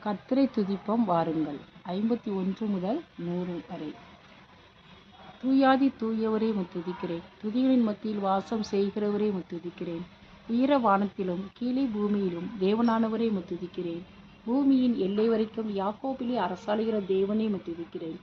கர்த்தரை துதிப்போம் வாருங்கள். 51 முதல் 100 வரை. தூயாதி தூயவரே துதிக்கிறேன். துதிகளின் மத்தியில் வாசம் செய்கிறவரே துதிக்கிறேன். உயர வானத்திலும் கீழே பூமியிலும் தேவனானவரே துதிக்கிறேன். பூமியின் எல்லை வரைக்கும் யாக்கோபிலே அரசாளுகிற தேவனே துதிக்கிறேன்.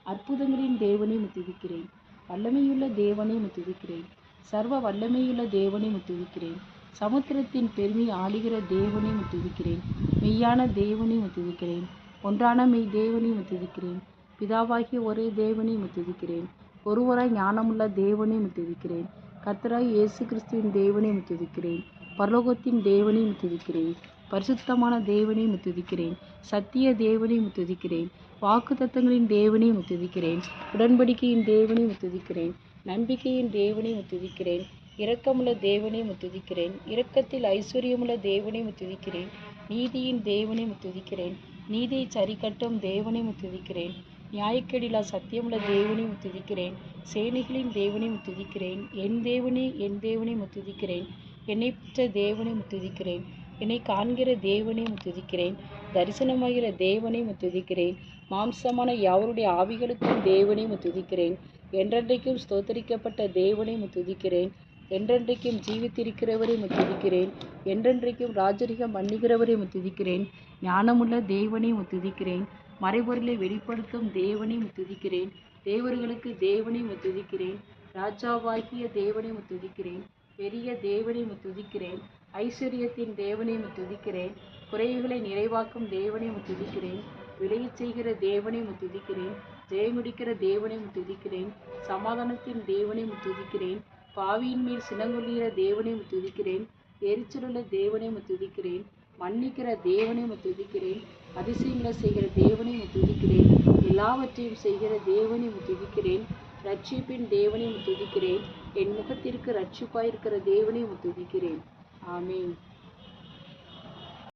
அற்புதங்களின் தேவனே துதிக்கிறேன். வல்லமையுள்ள தேவனே துதிக்கிறேன். சர்வ வல்லமையுள்ள தேவனே துதிக்கிறேன். சமுத்திரத்தின் பெருமை ஆளுகிற தேவனே துதிக்கிறேன். மெய்யான தேவனே துதிக்கிறேன். ஒன்றான மெய் தேவனே துதிக்கிறேன். பிதாவாகிய ஒரே தேவனே துதிக்கிறேன். ஒருவராய் ஞானமுள்ள தேவனே துதிக்கிறேன். கர்த்தராய் இயேசு கிறிஸ்துவின் தேவனே துதிக்கிறேன். பரலோகத்தின் தேவனே துதிக்கிறேன். பரிசுத்தமான தேவனே துதிக்கிறேன். சத்திய தேவனே துதிக்கிறேன். வாக்குத்தத்தங்களின் தேவனே துதிக்கிறேன். உடன்படிக்கையின் தேவனே துதிக்கிறேன். நம்பிக்கையின் தேவனே துதிக்கிறேன். இரக்கமுள்ள தேவனே துதிக்கிறேன். இரக்கத்தில் ஐஸ்வர்யமுள்ள தேவனே துதிக்கிறேன். நீதியின் தேவனே துதிக்கிறேன். நீதியை சரிக்கட்டும் தேவனே துதிக்கிறேன். நியாயக்கேடிலா சத்தியமுள்ள தேவனே துதிக்கிறேன். சேனைகளின் தேவனே துதிக்கிறேன். என் தேவனே துதிக்கிறேன். என்னை பெற்ற தேவனே துதிக்கிறேன். என்னை காண்கிற தேவனே துதிக்கிறேன். தரிசனமாகிற தேவனே துதிக்கிறேன். மாம்சமான யாவருடைய ஆவிகளுக்கும் தேவனே துதிக்கிறேன். என்றென்றைக்கும் ஸ்தோத்தரிக்கப்பட்ட தேவனே துதிக்கிறேன். என்றென்றைக்கும் ஜீவித்திருக்கிறவரே துதிக்கிறேன். என்றென்றைக்கும் ராஜரிகம் பண்ணுகிறவரே துதிக்கிறேன். ஞானமுள்ள தேவனே துதிக்கிறேன். மறைபொருளை வெளிப்படுத்தும் தேவனே துதிக்கிறேன். தேவர்களுக்கு தேவனே துதிக்கிறேன். ராஜாவாகிய தேவனே துதிக்கிறேன். பெரிய தேவனே துதிக்கிறேன். ஐஸ்வர்யத்தின் தேவனே துதிக்கிறேன். குறைவுகளை நிறைவாக்கும் தேவனே துதிக்கிறேன். விளையச் செய்கிற தேவனே துதிக்கிறேன். ஜெயமுடிக்கிற தேவனே துதிக்கிறேன். சமாதானத்தின் தேவனே துதிக்கிறேன். பாவியின் மேல் சினங்கொள்கிற தேவனே துதிக்கிறேன். எரிச்சலுள்ள தேவனே துதிக்கிறேன். மன்னிக்கிற தேவனே துதிக்கிறேன். அதிசயங்களை செய்கிற தேவனே துதிக்கிறேன். எல்லாவற்றையும் செய்கிற தேவனே துதிக்கிறேன். ரட்சிப்பின் தேவனே துதிக்கிறேன். என் முகத்திற்கு ரட்சிப்பாயிருக்கிற தேவனே துதிக்கிறேன். ஆமென்.